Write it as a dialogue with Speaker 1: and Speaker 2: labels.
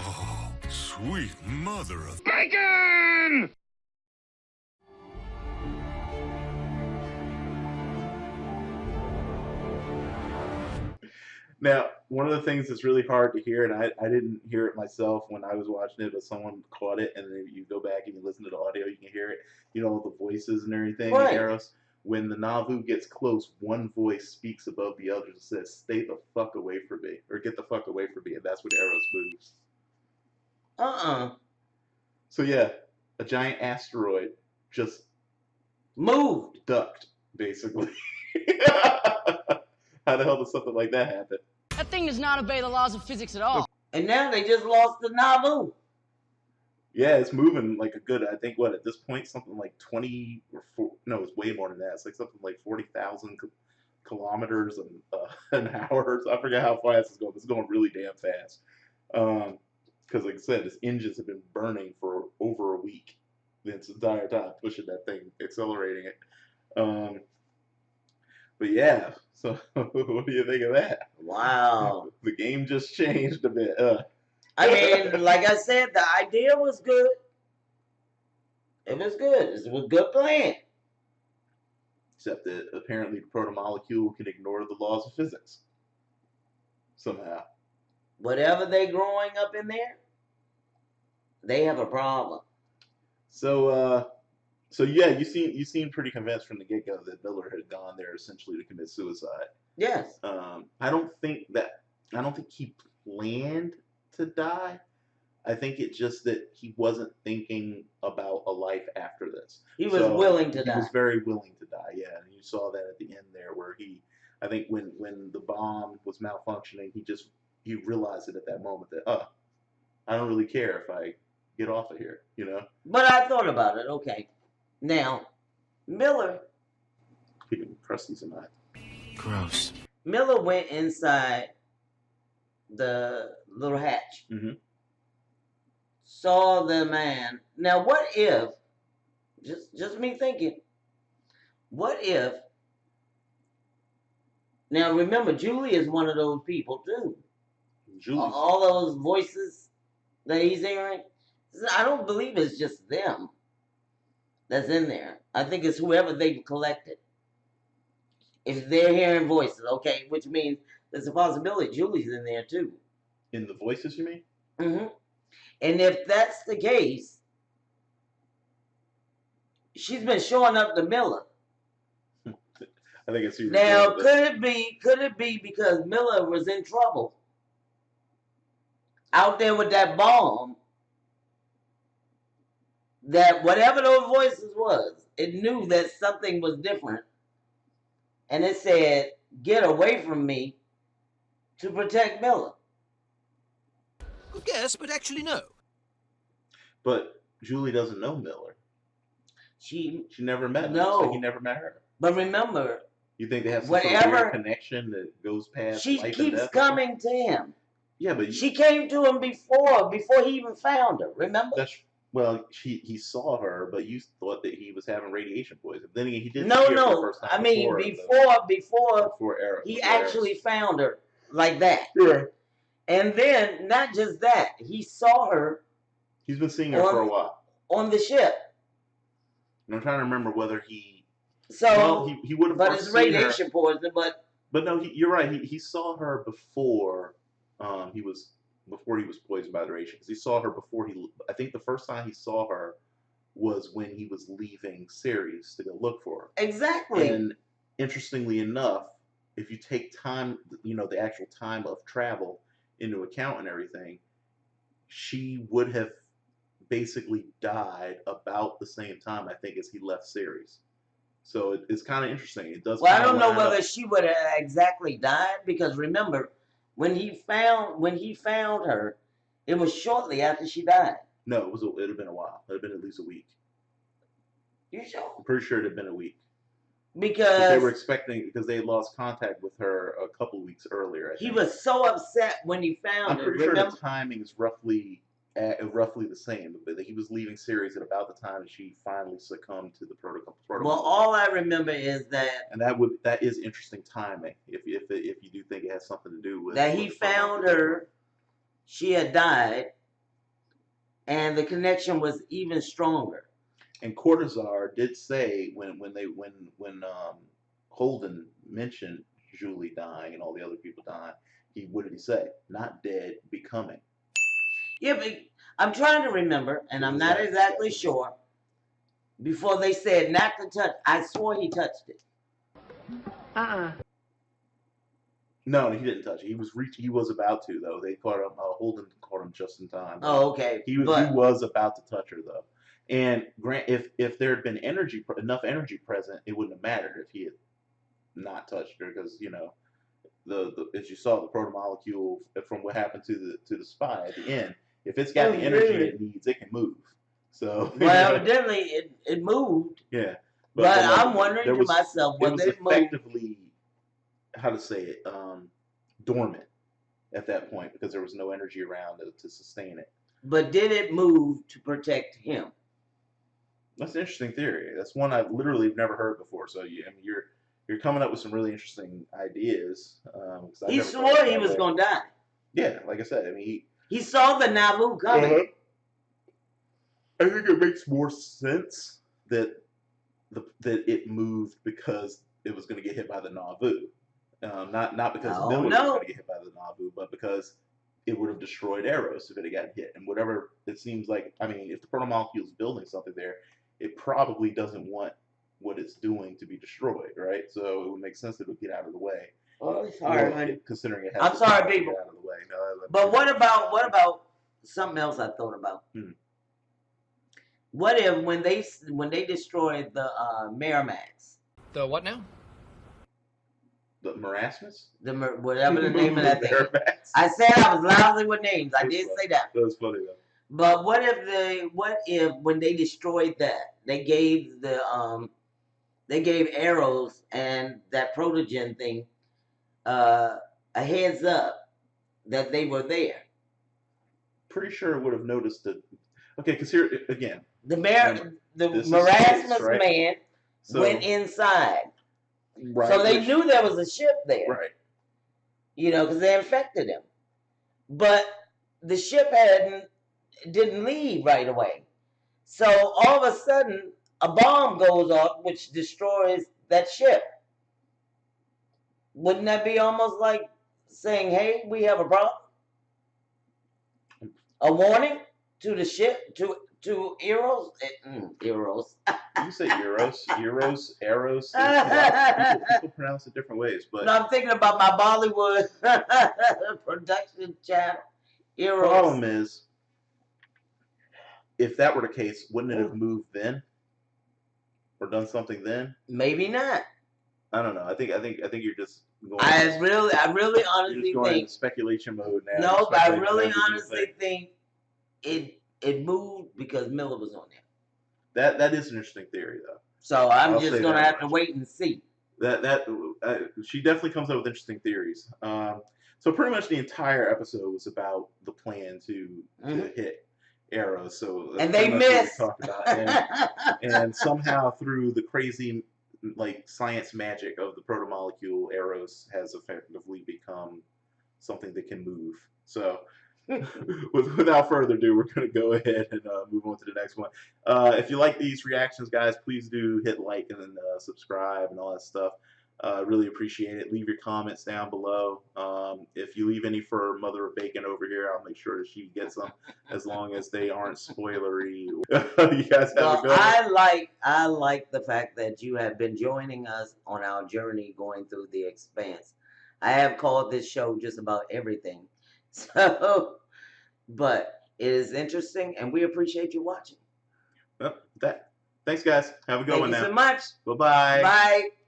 Speaker 1: Oh, sweet mother of
Speaker 2: Bacon!
Speaker 3: Now, one of the things that's really hard to hear, and I didn't hear it myself when I was watching it, but someone caught it, and then you go back and you listen to the audio, you can hear it. You know, the voices and everything in
Speaker 4: Right.
Speaker 3: Eros. When the Nauvoo gets close, one voice speaks above the others and says, "Stay the fuck away from me," or "Get the fuck away from me," and that's when Eros moves. So yeah, a giant asteroid just
Speaker 4: Moved.
Speaker 3: ducked, basically. How the hell does something like that happen?
Speaker 5: That thing does not obey the laws of physics at all.
Speaker 4: And now they just lost the Nauvoo.
Speaker 3: Yeah, it's moving like a good, I think, what, at this point, something like 20, no, it's way more than that. It's like something like 40,000 kilometers an hour. So I forget how fast it's going. It's going really damn fast. Because, like I said, its engines have been burning for over a week this entire time, pushing that thing, accelerating it. But yeah, so what do you think of that?
Speaker 4: Wow.
Speaker 3: The game just changed a bit.
Speaker 4: I mean, like I said, the idea was good. It was good. It was a good plan.
Speaker 3: Except that apparently the protomolecule can ignore the laws of physics. Somehow.
Speaker 4: Whatever they growing up in there, they have a problem.
Speaker 3: So yeah, you seem pretty convinced from the get-go that Miller had gone there essentially to commit suicide.
Speaker 4: Yes.
Speaker 3: I don't think he planned to die. I think it's just that he wasn't thinking about a life after this.
Speaker 4: He was willing to die.
Speaker 3: He was very willing to die, yeah. And you saw that at the end there where I think when the bomb was malfunctioning, he realized it at that moment that, I don't really care if I get off of here, you know?
Speaker 4: But I thought about it. Okay. Now, Miller.
Speaker 3: Keeping crusties in mind.
Speaker 1: gross.
Speaker 4: Miller went inside the little hatch.
Speaker 3: Mm-hmm.
Speaker 4: Saw the man. Now, what if, just me thinking, what if, now remember, Julie is one of those people too.
Speaker 3: Julie's.
Speaker 4: All those voices that he's hearing, I don't believe it's just them that's in there. I think it's whoever they've collected. If they're hearing voices, okay, which means there's a possibility Julie's in there too.
Speaker 3: In the voices, you mean?
Speaker 4: Mm-hmm. And if that's the case, she's been showing up to Miller.
Speaker 3: I think it's
Speaker 4: Now, could it be because Miller was in trouble out there with that bomb, that whatever those voices was, it knew that something was different, and it said, "Get away from me," to protect Miller.
Speaker 6: Good guess, but actually no.
Speaker 3: But Julie doesn't know Miller.
Speaker 4: She
Speaker 3: never met him.
Speaker 4: No.
Speaker 3: So he never met her.
Speaker 4: But remember,
Speaker 3: You think they have some sort of weird connection that goes past
Speaker 4: she
Speaker 3: life
Speaker 4: keeps
Speaker 3: and death?
Speaker 4: coming to him.
Speaker 3: Yeah, but
Speaker 4: She came to him before he even found her. Remember?
Speaker 3: he saw her, but you thought that he was having radiation poisoning. Then again, he did.
Speaker 4: No.
Speaker 3: The first time
Speaker 4: I mean, before
Speaker 3: Eros,
Speaker 4: he actually found her like that.
Speaker 3: Yeah.
Speaker 4: And then, not just that, he saw her.
Speaker 3: He's been seeing her for a while
Speaker 4: on the ship.
Speaker 3: And I'm trying to remember whether he.
Speaker 4: So,
Speaker 3: well, he would have.
Speaker 4: But it's radiation poisoning.
Speaker 3: But no, you're right. He saw her before he was poisoned by the radiation. Because he saw her before I think the first time he saw her was when he was leaving Ceres to go look for her.
Speaker 4: Exactly.
Speaker 3: And interestingly enough, if you take time, the actual time of travel into account and everything, she would have basically died about the same time, I think, as he left Ceres. So it's kind of interesting. It does.
Speaker 4: Well, I don't know whether she would have exactly died, because remember, when he found her, it was shortly after she died.
Speaker 3: No, it had been a while. It had been at least a week.
Speaker 4: You sure?
Speaker 3: I'm pretty sure it had been a week.
Speaker 4: Because
Speaker 3: they were expecting, because they had lost contact with her a couple weeks earlier.
Speaker 4: He was so upset when he found her.
Speaker 3: I'm pretty sure the timing is roughly the same, but he was leaving Ceres at about the time that she finally succumbed to the protocol.
Speaker 4: Well, all I remember is that,
Speaker 3: and that is interesting timing. If you do think it has something to do with
Speaker 4: that he found her, she had died, and the connection was even stronger.
Speaker 3: And Cortazar did say when Holden mentioned Julie dying and all the other people dying, what did he say? Not dead, becoming.
Speaker 4: Yeah, but I'm trying to remember, and I'm not exactly sure. Before they said not to touch, I swore he touched it.
Speaker 3: No, he didn't touch it. He was about to though. They caught him. Holden caught him just in time.
Speaker 4: Oh, okay.
Speaker 3: He was about to touch her though. And Grant, if there had been enough energy present, it wouldn't have mattered if he had not touched her, because the as you saw, the protomolecule from what happened to the spy at the end, if it's got the energy it needs, it can move. So
Speaker 4: well, evidently it moved.
Speaker 3: Yeah,
Speaker 4: but I'm wondering to myself whether it moved.
Speaker 3: Effectively, how to say it, dormant at that point because there was no energy around to sustain it.
Speaker 4: But did it move to protect him?
Speaker 3: That's an interesting theory. That's one I've literally never heard before. So you're coming up with some really interesting ideas.
Speaker 4: He swore he was going to die.
Speaker 3: Yeah, like I said, I mean
Speaker 4: he saw the Nauvoo coming.
Speaker 3: I think it makes more sense that it moved because it was going to get hit by the Nauvoo, not because Miller was going to get hit by the Nauvoo, but because it would have destroyed Eros if it had gotten hit. And whatever it seems like, I mean, if the protomolecule is building something there, it probably doesn't want what it's doing to be destroyed, right? So it would make sense that it would get out of the way.
Speaker 4: Oh, sorry, honey.
Speaker 3: Considering it has
Speaker 4: I'm sorry, people.
Speaker 3: Get out of the way. No,
Speaker 4: but what about something else I thought about? What if when they destroyed the Miramax?
Speaker 6: The what now?
Speaker 3: The Marasmus?
Speaker 4: Whatever the name of that thing. I said I was lousy with names. I did say that.
Speaker 3: That was funny though.
Speaker 4: But what if when they destroyed that, they gave Eros and that protogen thing a heads up that they were there?
Speaker 3: Pretty sure it would have noticed it. Okay, because here again,
Speaker 4: the Marasmus man went inside.
Speaker 3: Right,
Speaker 4: so they knew there was a ship there.
Speaker 3: Right.
Speaker 4: Because they infected him. But the ship didn't leave right away. So all of a sudden, a bomb goes off which destroys that ship. Wouldn't that be almost like saying, hey, we have a problem? A warning to the ship, to Eros? Eros.
Speaker 3: You say Eros, Eros. People pronounce it different ways, but
Speaker 4: no, I'm thinking about my Bollywood production channel. Eros.
Speaker 3: The problem is, if that were the case, wouldn't it have moved then, or done something then?
Speaker 4: Maybe not.
Speaker 3: I don't know. I think you're just going.
Speaker 4: I really honestly
Speaker 3: going
Speaker 4: think
Speaker 3: into speculation mode now.
Speaker 4: No, but I really honestly think it moved because Miller was on there.
Speaker 3: That is an interesting theory, though.
Speaker 4: So I'm just gonna have to wait and see.
Speaker 3: She definitely comes up with interesting theories. So pretty much the entire episode was about the plan to hit Eros. So
Speaker 4: and they missed.
Speaker 3: And somehow through the crazy science magic of the protomolecule, Eros has effectively become something that can move. So without further ado, we're going to go ahead and move on to the next one. If you like these reactions, guys, please do hit like and then subscribe and all that stuff. Really appreciate it. Leave your comments down below. If you leave any for Mother of Bacon over here, I'll make sure that she gets them, as long as they aren't spoilery. You guys have a good one.
Speaker 4: I like the fact that you have been joining us on our journey going through the Expanse. I have called this show just about everything. So, but it is interesting, and we appreciate you watching.
Speaker 3: Well, thanks, guys. Have a good one now.
Speaker 4: Thank you so much.
Speaker 3: Bye-bye.
Speaker 4: Bye.